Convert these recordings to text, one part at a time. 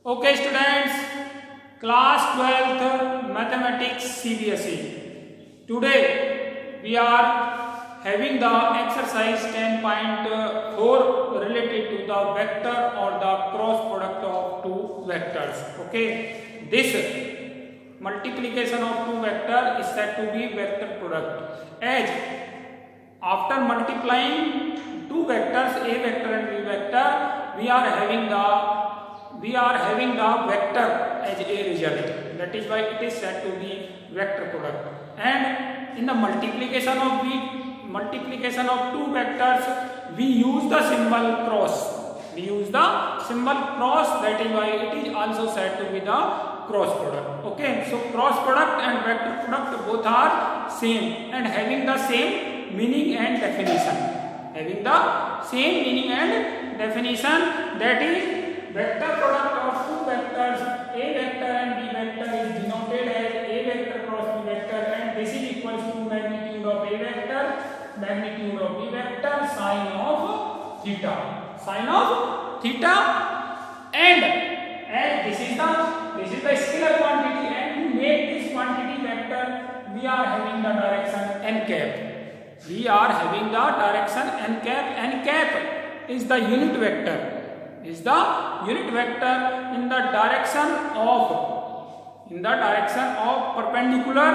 Okay students, class 12th mathematics CBSE. Today we are having the exercise 10.4 related to the vector or the cross product of two vectors. Okay, this multiplication of two vector is said to be vector product, as after multiplying two vectors A vector and B vector, we are having the vector as a result. That is why it is said to be vector product. And in the multiplication of two vectors, we use the symbol cross. That is why it is also said to be the cross product. Okay, so cross product and vector product both are same and having the same meaning and definition. That is, vector product of two vectors A vector and B vector is denoted as A vector cross B vector, and this is equals to magnitude of A vector, magnitude of B vector, sine of theta. And as this is the scalar quantity, and to make this quantity vector, we are having the direction n cap. N cap is the unit vector. In the direction of perpendicular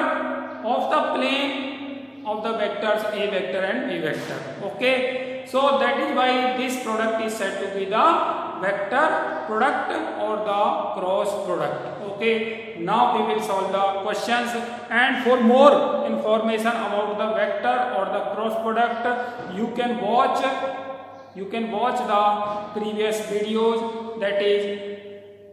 of the plane of the vectors A vector and B vector. Okay, so that is why this product is said to be the vector product or the cross product. Okay, now we will solve the questions, and for more information about the vector or the cross product, you can watch the previous videos, that is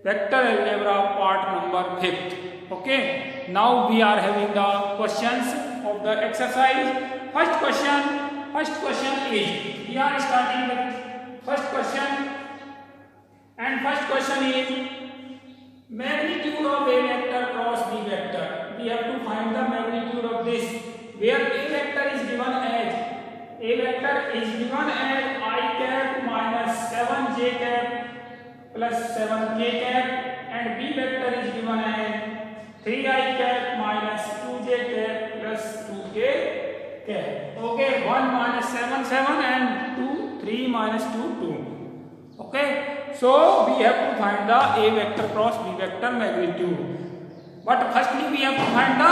vector algebra part number 5. Okay, now we are having the questions of the exercise. First question is, we are starting with first question, and first question is magnitude of A vector cross B vector. We have to find the magnitude of this, where A vector is given as I cap minus 7j cap plus 7k cap, and B vector is given as 3I cap minus 2j cap plus 2k cap. Okay, 1 minus 7 and 2 3 minus 2 2. Okay, so we have to find the A vector cross B vector magnitude. But firstly we have to find the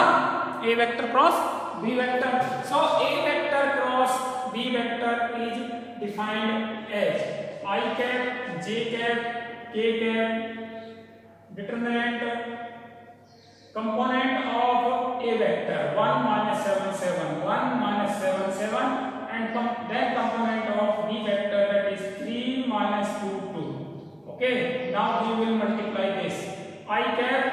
A vector cross B vector. So A vector cross B vector is defined as I cap, j cap, k cap, determinant component of A vector 1 minus 7 and then component of B vector, that is 3 minus 2 2. Okay, now we will multiply this. I cap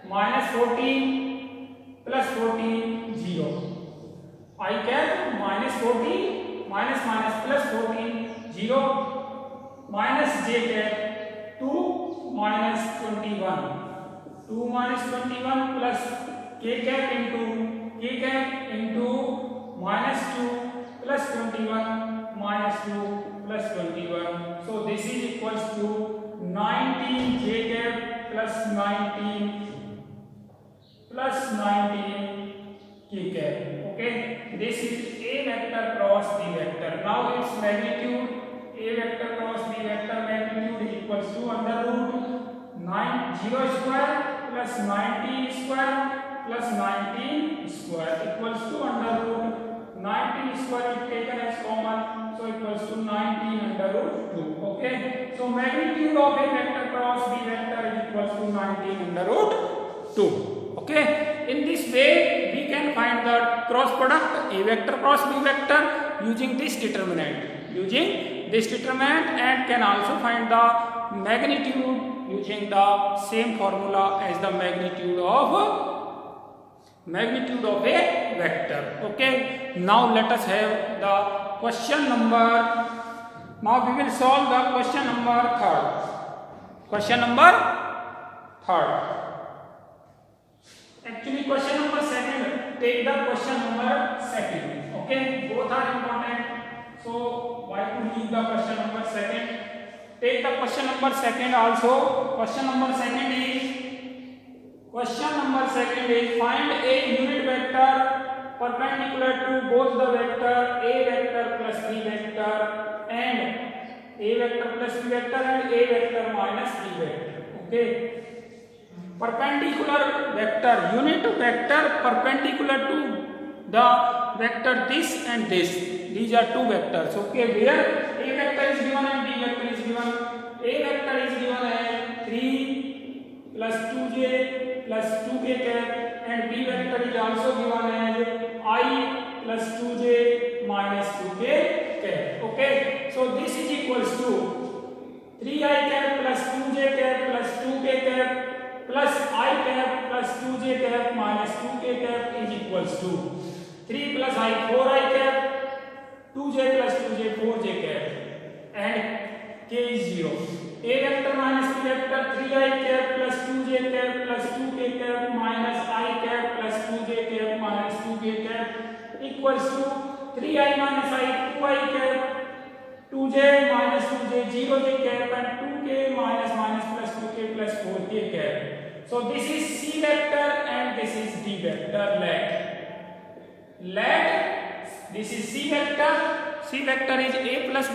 minus 14 plus 14 0. I cap minus 14 minus plus 14 0 minus j cap 2 minus 21 plus k cap into minus 2 plus 21 minus 2 plus 21. So this is equals to 19 j cap plus 19 k cap. Okay, this is A vector cross B vector. Now its magnitude, A vector cross B vector magnitude is equals to under root 0 square plus 19 square plus 19 square equals to under root 19 square is taken as common, so equals to 19 under root 2. Okay, so magnitude of A vector cross B vector is equals to 19 under root 2. Okay, in this way we can find the cross product A vector cross B vector using this determinant, and can also find the magnitude using the same formula as the magnitude of A vector. Okay, now let us have the question number. Now we will solve the question number 3. Actually, question number 2, take the question number 2. Okay, both are important. So why to leave the question number 2? take the question number second also. Question number second is find a unit vector perpendicular to both the vector a vector plus b vector and a vector plus b vector and a vector minus b vector. Okay, perpendicular vector, unit vector perpendicular to the vector this and this. These are two vectors. Okay, where a vector is given and b vector is given. A vector is given as 3 plus 2j plus 2k cap and b vector is also given as I plus 2j minus 2k cap. Okay, so this is equals to 3i cap plus 2j cap plus 2k cap plus I cap plus 2j cap minus 2k cap is equals to 3 plus I 4i cap 2j plus 2j 4j cap and k is 0. A vector minus b vector 3i cap plus 2j cap plus 2k cap minus I cap plus 2j cap minus 2k cap equals to 3i minus I 2i cap 2j minus 2j 0j cap and 2k minus minus plus 2k plus 4k cap. So this is c vector and this is d vector. Let this is c vector. C vector is a plus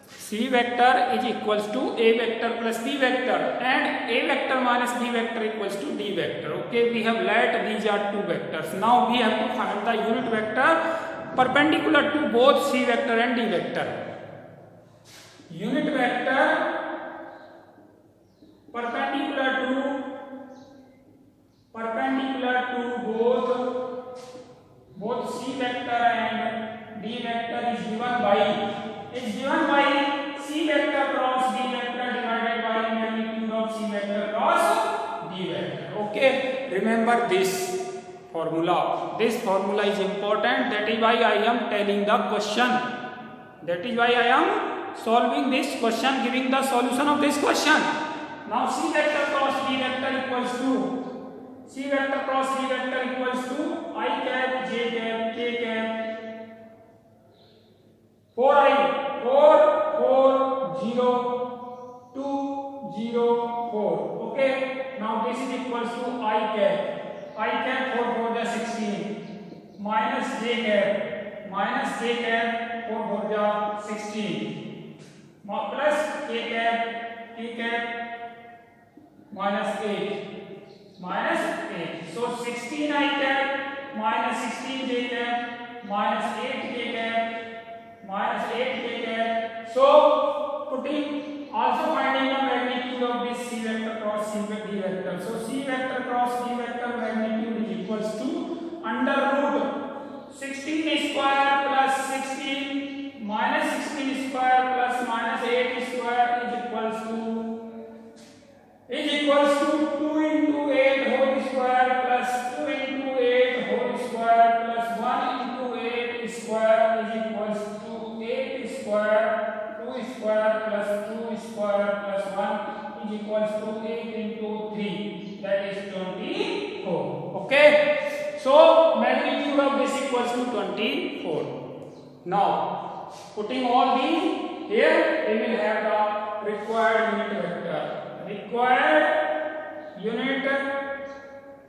c vector is equals to a vector plus b vector and a vector minus b vector equals to d vector. Okay, we have let these are two vectors. Now we have to find the unit vector perpendicular to both c vector and d vector. Unit vector perpendicular to both c vector and d vector is given by c vector cross d vector divided by magnitude of c vector cross d vector. Okay, remember this formula. This formula is important. That is why I am telling the question. That is why I am solving this question, giving the solution of this question. Now c vector cross d vector equals to I cap j cap k cap 4i 4 0 2 0 4. Okay, now this is equals to I cap 4 4 the 16 minus j cap 4 4 the 16 plus k cap minus 8. So 16 I cap minus 16 j cap minus 8 k cap minus 8 k cap. So putting also finding the magnitude of this c vector cross c vector d vector. So c vector cross d vector magnitude is equals to under root 16 square plus 16 minus 16 square plus minus 8 square is equals to 2 into 8 whole square plus 2 into 8 whole square plus 1 into 8 square is equals to 8 square 2 square plus 2 square plus 1 is equals to 8 into 3, that is 24. Okay, so magnitude of this equals to 24. Now putting all these here, we will have the required unit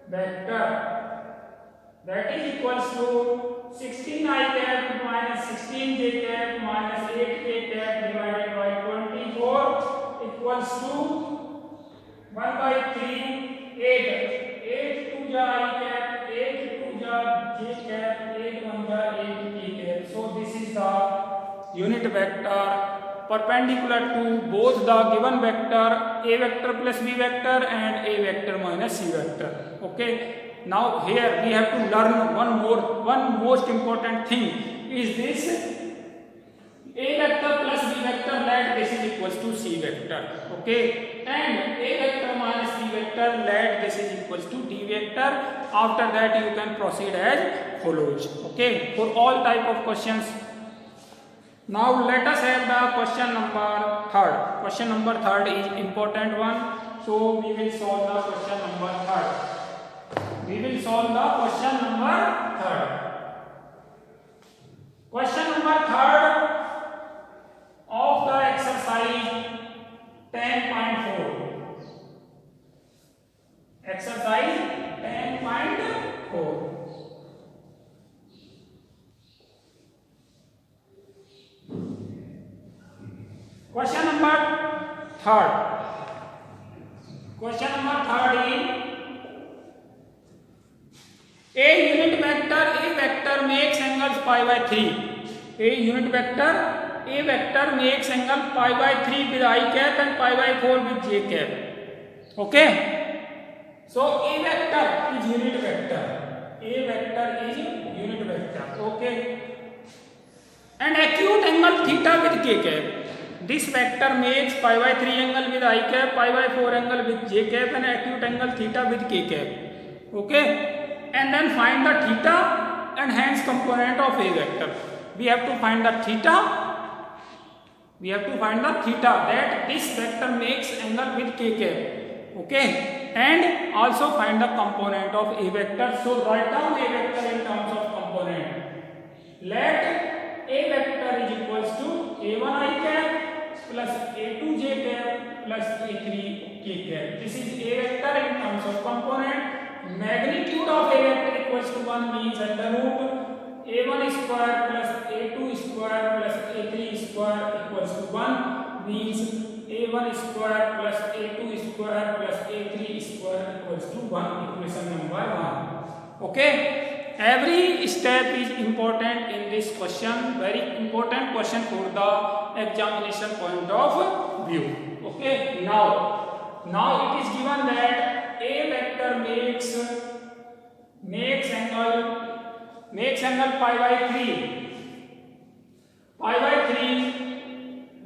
vector. That is equals to 16 I cap minus 16 j cap minus 8 k cap divided by 24 equals to 1 by 3 8 2 ja I cap 8 2 ja j cap 8 1 ja 8 k cap. So this is the unit vector perpendicular to both the given vector a vector plus b vector and a vector minus c vector. Okay, now here we have to learn one most important thing is this a vector plus b vector, let this is equals to c vector. Okay, and a vector minus b vector, let this is equals to d vector. After that you can proceed as follows. Okay, for all type of questions. Now let us have the question number 3rd. Question number 3rd is important one. So we will solve the question number 3rd. Question number 3rd of the exercise number third. Question number third is a unit vector makes angles pi by 3. A unit vector makes angle pi by 3 with I cap and pi by 4 with j cap. Okay. So a vector is unit vector. Okay. And acute angle theta with k cap. This vector makes pi by 3 angle with I cap, pi by 4 angle with j cap, and acute angle theta with k cap. Okay. And then find the theta and hence component of a vector. We have to find the theta. That this vector makes angle with k cap. Okay. And also find the component of a vector. So write down a vector in terms of component. Let a vector is equals to a1 I cap plus a2 j cap plus a3 k cap. This is a vector in terms of component. Magnitude of a vector equals to 1 means under root a1 square plus a2 square plus a3 square equals to 1 means a1 square plus a2 square plus a3 square equals to 1. Equation number 1. Okay. Every step is important in this question. Very important question for the examination point of view. Okay. Now it is given that a vector makes angle pi by 3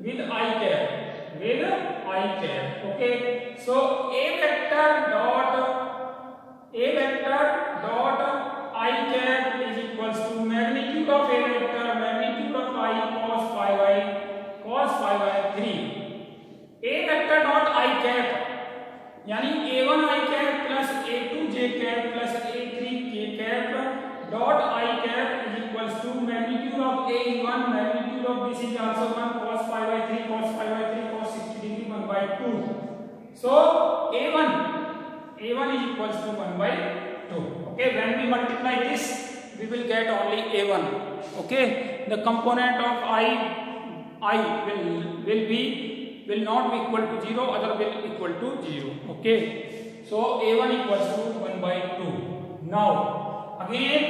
with I cap. Okay. So a vector dot I cap is equals to magnitude of a vector, magnitude of I cos pi by 3. A vector dot I cap यानी a1 I cap plus a2 j cap plus a3 k cap dot I cap is equals to magnitude of a is 1, magnitude of this is also 1, cos pi by 3 cos 60 degree 1 by 2. So a1 is equals to 1 by 2. Okay, when we multiply this we will get only a1. Okay, the component of I will not be equal to 0, other will equal to 0. Okay, so a1 equals to 1 by 2. Now again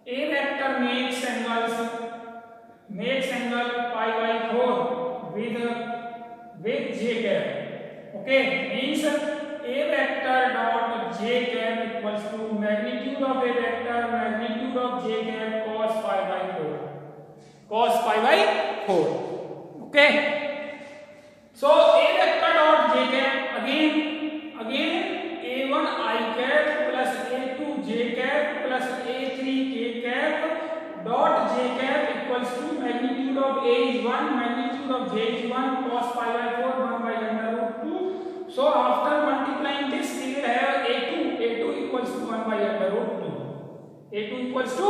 a vector makes angle pi by 4 with j cap. Okay, means a vector dot j cap equals to magnitude of a vector, magnitude of j cap cos pi by 4. Okay. So a vector dot j cap again a1 I cap plus a2 j cap plus a3 k cap dot j cap equals to magnitude of a is 1, magnitude of j is 1, cos pi by 4 1 by under root 2. So after multiplying this we will have a2 equals to 1 by under root 2. a2 equals to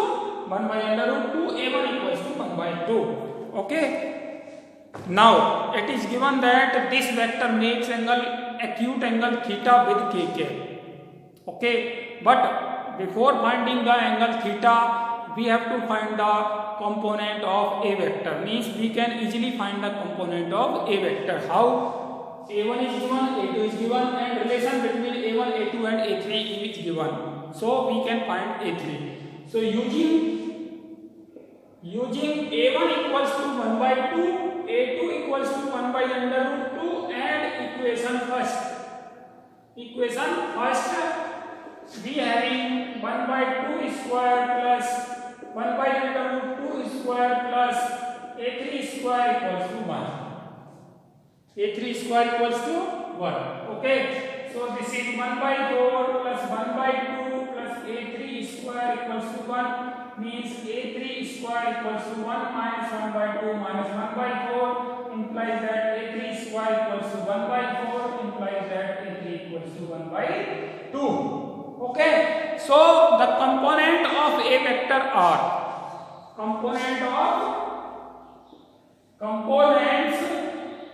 1 by under root 2, a1 equals to 1 by 2. Okay. Now it is given that this vector makes acute angle theta with k cap. Okay, but before finding the angle theta we have to find the component of a vector. Means we can easily find the component of a vector. How? a1 is given, a2 is given, and relation between a1, a2 and a3 is given. So we can find a3. So using a1 equals to 1 by 2, a2 equals to 1 by under root 2, and equation first we having 1 by 2 square plus 1 by under root 2 square plus a3 square equals to 1. a3 square equals to 1. Okay, so this is 1 by 4 plus 1 by 2 plus a3 square equals to 1 means a3 square equals to 1 minus 1 by 2 minus 1 by 4 implies that a3 square equals to 1 by 4 implies that a3 equals to 1 by 2. Okay, so the component of a vector are components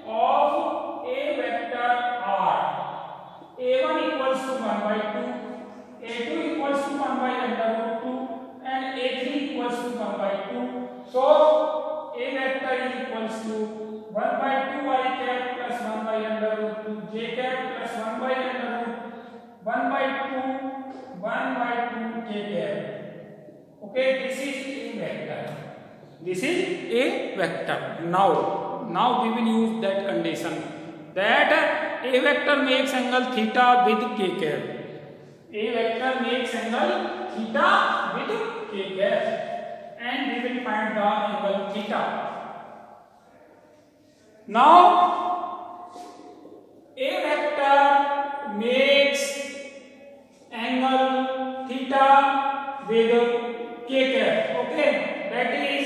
of a vector are a1 equals to 1 by 2, a2 equals to 1 by under root 2, and a3 equals to 1 by 2. So a vector is equals to 1 by by under root 2 j cap plus 1 by under root 1 by 2 j cap. Okay, this is a vector. This is a vector. Now we will use that condition that a vector makes angle theta with k cap. A vector makes angle theta with k cap, and we will find the angle theta. Now a vector makes angle theta with k cap. Okay, that is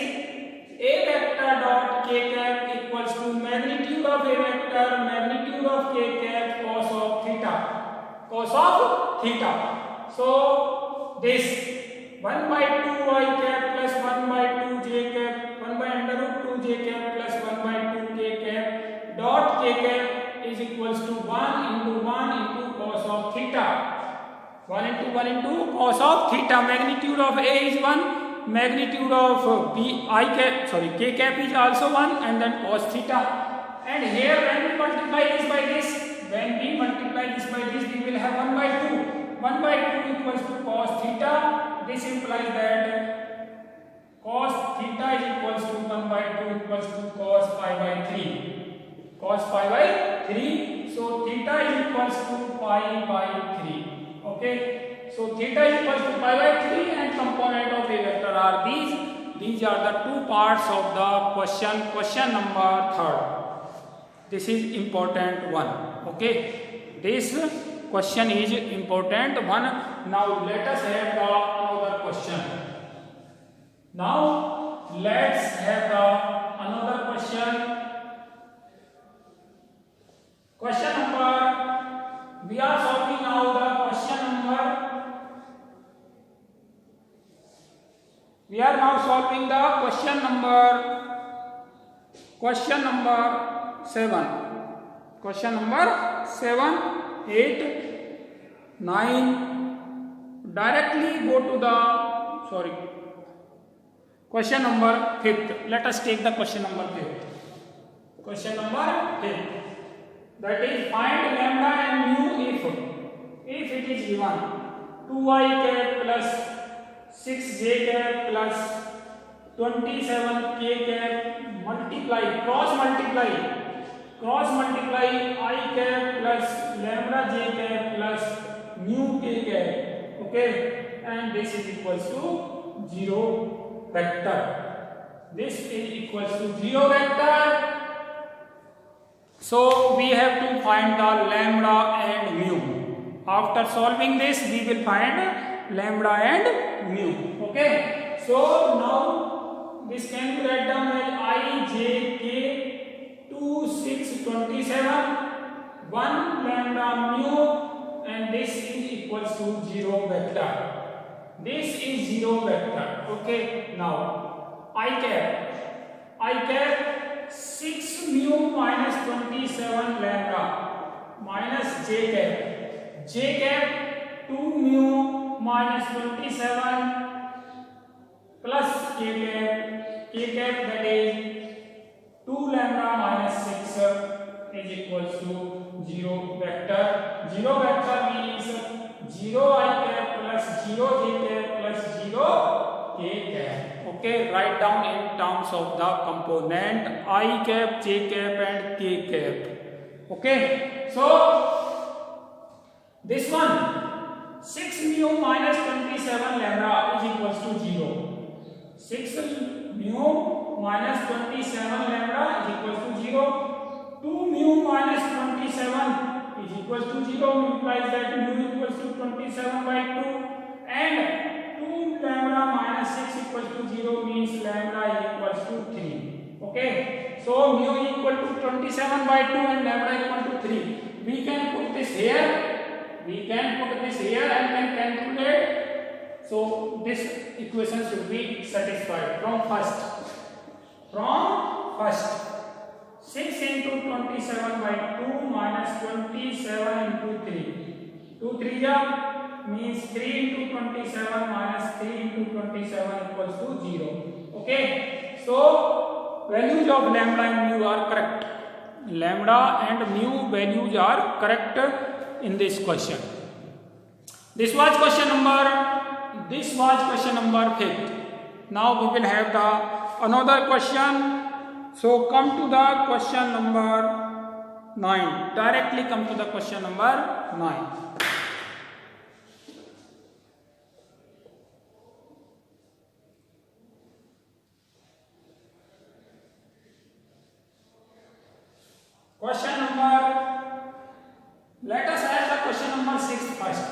a vector dot k cap equals to magnitude of a vector magnitude of k cap cos of theta. So this 1 by 2 I cap plus 1 by 2 j cap 1 by under root 2 j cap plus 1 by 2 k cap dot k cap is equals to 1 into cos of theta. 1 into cos of theta. Magnitude of A is 1, magnitude of k cap is also 1, and then cos theta. And here when we multiply this by this, we will have 1 by 2. 1 by 2 equals to cos theta. This implies that cos theta is equals to 1 by 2 equals to cos pi by 3. Cos pi by 3. So theta is equals to pi by 3. Okay. So theta is equals to pi by 3, and component of a vector are these. These are the two parts of the question. Question number 3rd. This is important one. Okay. This question is important one. Now let us have the another question. Now let's have the another question. Question number, we are solving now the question number. We are now solving the question number 7. Question number 7, 8, 9. Directly go to the question number 5th. Let us take the question number 5th. Question number 5th. That is, find lambda and mu if it is given 2I cap plus 6j cap plus 27k cap cross multiply I cap plus lambda j cap plus mu k cap. Okay, and this is equals to 0 vector. This is equals to 0 vector. So we have to find the lambda and mu. After solving this, we will find lambda and mu. Okay, so now this can be written down as I j k 2 6 27 1 lambda mu, and this is equals to 0 vector. This is 0 vector. Okay, now I cap 6 mu minus 27 lambda minus j cap 2 mu minus 27 plus k cap that is 2 lambda minus 6 is equals to 0 vector. 0 vector means 0 I cap plus 0 j cap plus 0 k cap. Okay, write down in terms of the component I cap, j cap and k cap. Okay, so this one 6 mu minus 27 lambda is equals to 0. 6 mu minus 27 lambda is equals to 0. 2 mu minus 27 is equals to 0, implies that mu equals to 27 by 2, and 2 lambda minus 6 equals to 0 means lambda is equals to 3. Okay, so mu equal to 27 by 2 and lambda equal to 3. We can put this here. And can calculate. So this equation should be satisfied from first. 6 into 27 by 2 minus 27 into 3. 2 3 means 3 into 27 minus 3 into 27 equals to 0. Okay, so values of lambda and mu are correct. lambda and mu values are correct in this question. This was question number 5th. Now we will have the another question. So come to the question number 9. Directly come to the question number 9. Let us add the question number 6 first.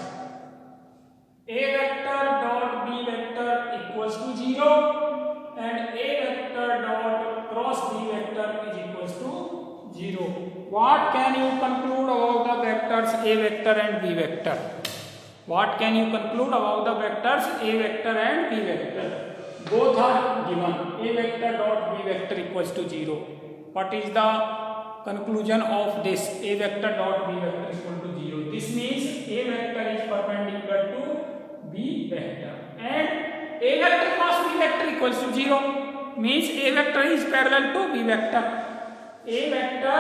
A vector dot b vector equals to 0 and a vector dot cross b vector is equals to 0. What can you conclude about the vectors a vector and b vector? What can you conclude about the vectors a vector and b vector? Both are given. A vector dot b vector equals to 0. What is the conclusion of this? A vector dot b vector equal to 0. This means a vector is perpendicular to b vector and a vector cross b vector equals to 0 means a vector is parallel to b vector. A vector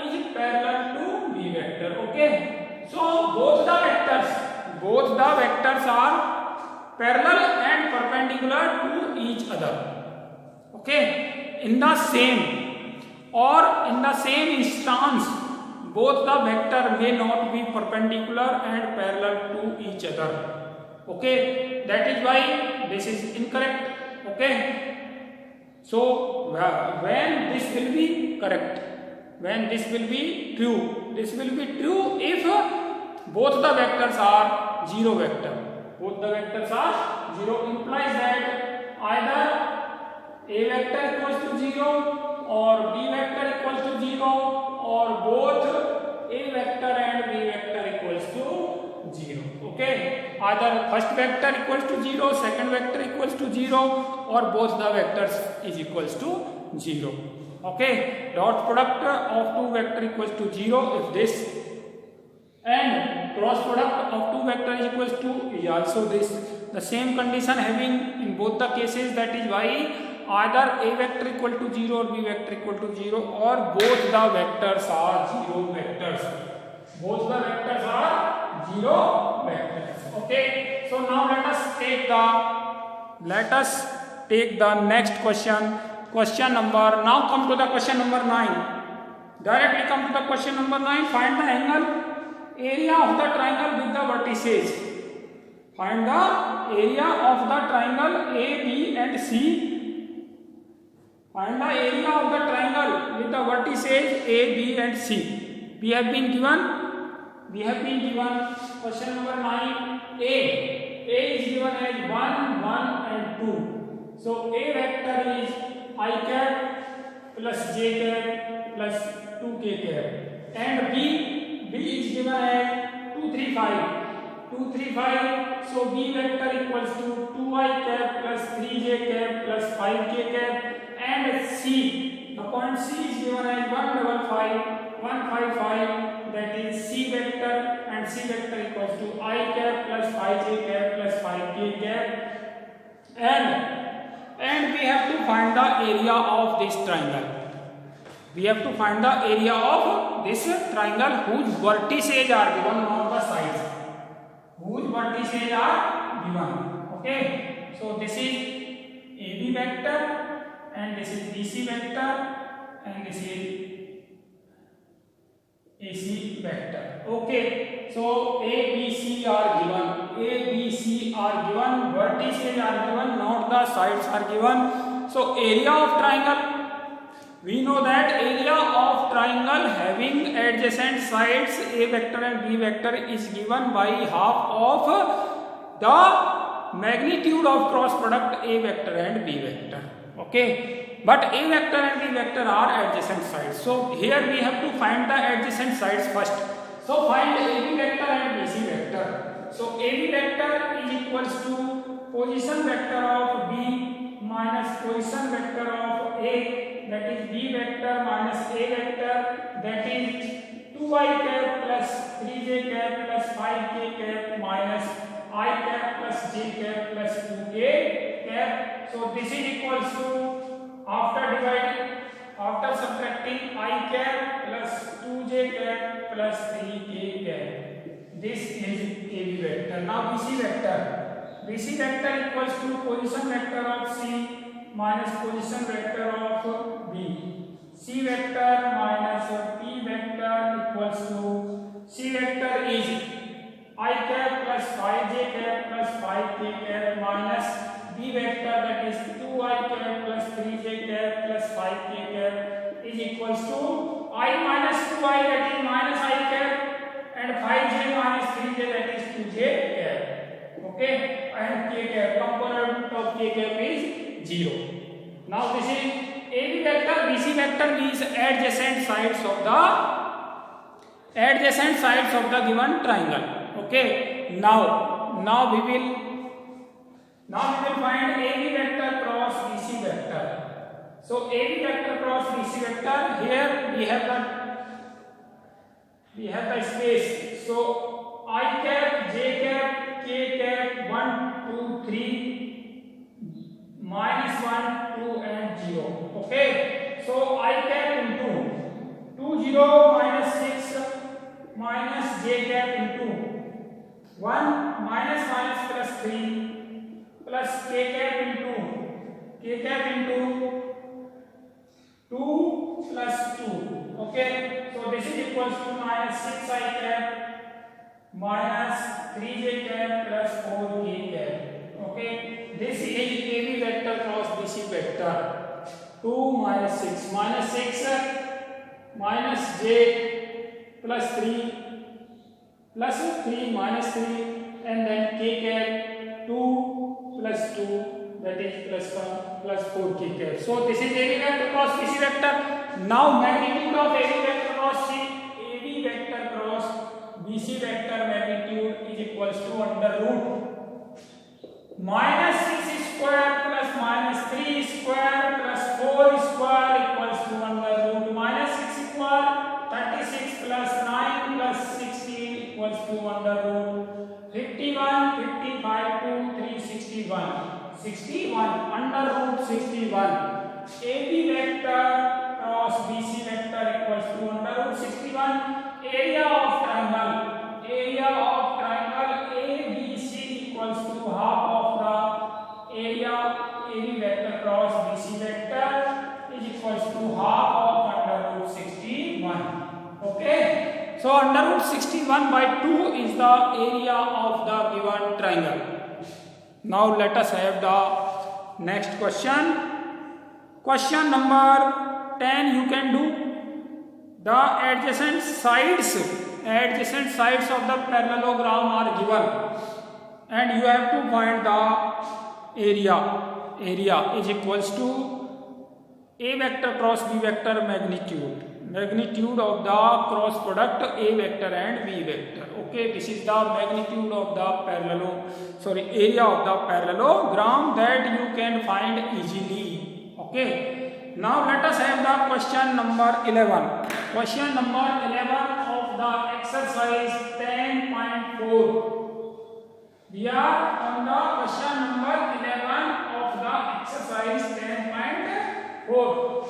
is parallel to b vector. Okay, so both the vectors are parallel and perpendicular to each other. Okay, in the same instance both the vector may not be perpendicular and parallel to each other. Okay, that is why this is incorrect. Okay, so when this will be correct, when this will be true, this will be true if both the vectors are 0 vector. Both the vectors are 0 implies that either a vector equals to 0 or b vector equals to 0 or both a vector and b vector equals to 0. Okay, either first vector equals to 0, second vector equals to 0 or both the vectors is equals to 0. Okay, dot product of two vector equals to 0 if this, and cross product of two vector is equals to is also this. The same condition having in both the cases, that is why either a vector equal to 0 or b vector equal to 0 or both the vectors are 0 vectors. Both the vectors are 0 vectors. Okay, so now let us take the next question. Now come to the question number 9. Directly come to the question number 9. Find the angle area of the triangle with the vertices. Find the area of the triangle A, B and C. Find the area of the triangle with the vertices A, B and C. We have been given question number 9. A is given as 1, 1 and 2. So A vector is I cap plus j cap plus 2k cap, and B is given as 2, 3, 5. So B vector equals to 2i cap plus 3j cap plus 5k cap, and C, the point C is given as 155, that is C vector, and C vector equals to I cap plus 5j cap plus 5k cap, and we have to find the area of this triangle. We have to find the area of this triangle whose vertices are given, not the sides. Whose vertices are given. Okay, so this is AB vector and this is BC vector and this is AC vector. Okay, so A, B, C are given. Vertices are given, not the sides are given. So area of triangle, we know that area of triangle having adjacent sides A vector and B vector is given by half of the magnitude of cross product A vector and B vector. Okay, but A vector and B vector are adjacent sides. So here we have to find the adjacent sides first. So find AB vector and BC vector. So AB vector is equals to position vector of B minus position vector of A, that is B vector minus A vector, that is 2i cap plus 3j cap plus 5k cap minus I cap plus j cap plus 2k cap. So this is equals to, after dividing after subtracting I cap plus 2j cap plus 3k cap. This is AB vector. Now BC vector. BC vector equals to position vector of C minus position vector of B. C vector minus P vector equals to C vector is I cap plus 5j cap plus 5k cap minus B vector, that is 2I cap plus 3j cap plus 5k cap is equals to I minus 2I, that is minus I cap, and 5j minus 3j, that is 2j cap. Okay, and k cap, component of k cap is 0. Now this is AB vector. BC vector is adjacent sides of the given triangle. Okay, now we will find AB vector cross BC vector. So AB vector cross BC vector, here we have the space. So I cap, j cap, k cap, 1 2 3 minus 1 2 and 0. Okay, so I cap into 2 0 minus 6 minus j cap into 1 minus plus 3 plus k cap into 2 plus 2. Okay, so this is equals to minus 6I cap minus 3j cap plus 4k cap. Okay, this is AB vector cross BC vector. 2 minus 6 minus j plus 3 plus 3 minus 3 and then k cap 2 plus 2, that is plus 1 plus 4k cap. So this is AB vector cross BC vector. Now magnitude of AB vector cross BC vector magnitude is equals to under root minus 6 square plus minus 3 square plus 4 square equals to under root minus 6 square 36 plus 9 plus 16 equals to under root 51 55 to 361 under root 61. AB vector cross BC vector equals to under root 61. Area of triangle ABC equals to half of the area AB vector cross BC vector is equals to half of under root 61. Okay, so under root 61 by 2 is the area of the given triangle. Now let us have the next question. Question number 10 you can do. The adjacent sides of the parallelogram are given and you have to find the area is equals to A vector cross B vector magnitude of the cross product A vector and B vector. Okay, this is the magnitude of the area of the parallelogram that you can find easily. Okay, now let us have the question number 11. Question number 11 of the exercise 10.4. We are on the question number 11 of the exercise 10.4.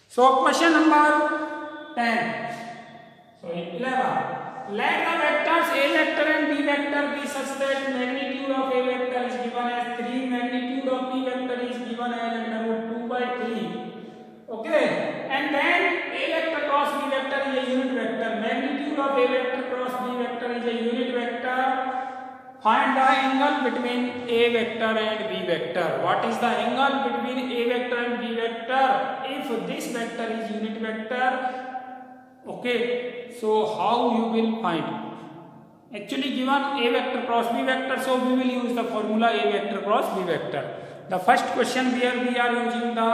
So question number 11. Let the vectors A vector and B vector be such that magnitude of A vector is given as 3, magnitude of B vector is given as under root 2 by 3. Okay, and then A vector cross B vector is a unit vector. Magnitude of A vector cross B vector is a unit vector. Find the angle between A vector and B vector. What is the angle between A vector and B vector? If this vector is unit vector, okay, so how you will find? Actually given A vector cross B vector, so we will use the formula A vector cross B vector. The first question here we are using the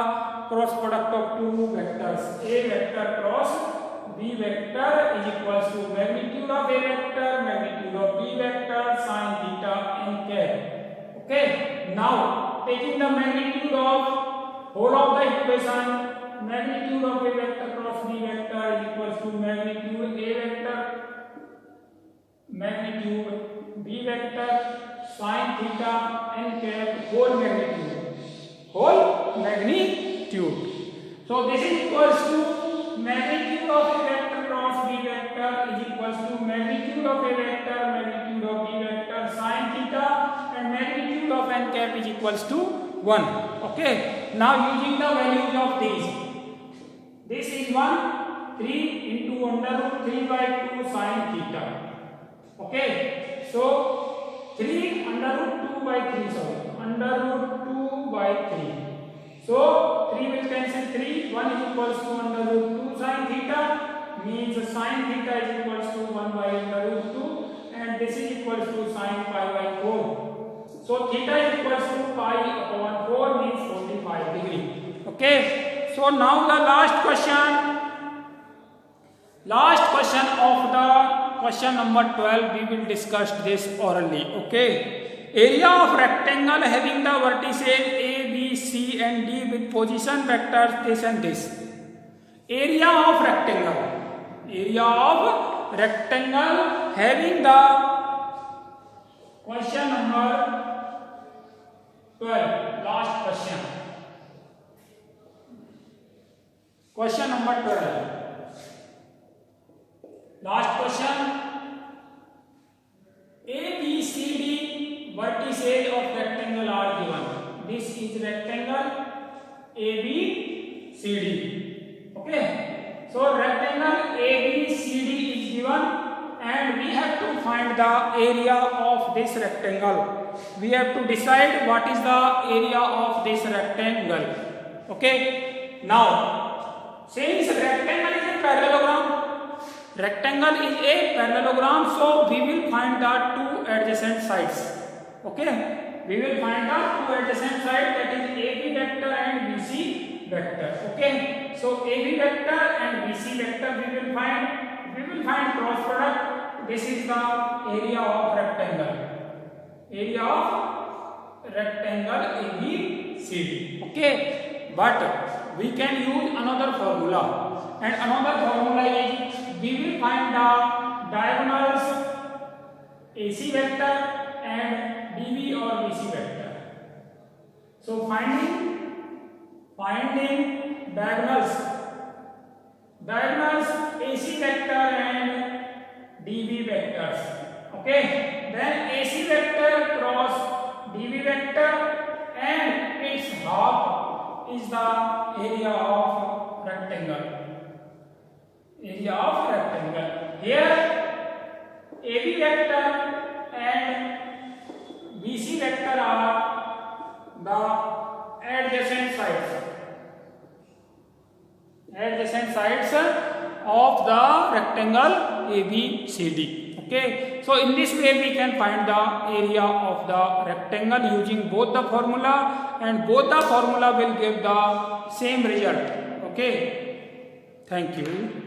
cross product of two vectors. A vector cross B vector is equals to magnitude of A vector, magnitude of B vector, sin theta n cap. Okay, now taking the magnitude of whole of the equation magnitude of A vector cross B vector is equals to magnitude A vector magnitude B vector sin theta n cap whole magnitude. So this is equals to magnitude of A vector cross B vector is equals to magnitude of A vector magnitude of B vector sin theta, and magnitude of n cap is equals to 1. Okay, now using the values of these, this is 1 3 into under root 3 by 2 sin theta. Okay, so 3 under root 2 by 3, sorry, under root 2 by 3. So 3 will cancel 3, 1 is equals to under root 2 sin theta, means sin theta is equals to 1 by under root 2, and this is equals to sin pi by 4. So theta is equals to pi upon 4 means 45 degree. Okay, so now the last question of the question number 12, we will discuss this orally. Okay, area of rectangle having the vertices A, B, C and D with position vectors this and this. Area of rectangle having the question number 12, last question. Question number 12. Last question. A, B, C, D vertices of rectangle are given. This is rectangle A, B, C, D. Okay. So rectangle A, B, C, D is given, and we have to find the area of this rectangle. We have to decide what is the area of this rectangle. Okay. Now, since rectangle is a parallelogram, so we will find the two adjacent sides. Okay, we will find the two adjacent sides, that is AB vector and BC vector. Okay, so AB vector and BC vector we will find cross product. This is the area of rectangle ABCD. Okay, but we can use another formula, and another formula is we will find the diagonals AC vector and DB or BC vector. So finding diagonals AC vector and DB vectors. Okay, then AC vector cross DB vector and its half is the area of rectangle. Here AB vector and BC vector are the adjacent sides of the rectangle ABCD. Okay, so in this way we can find the area of the rectangle using both the formula, and both the formula will give the same result. Okay, thank you.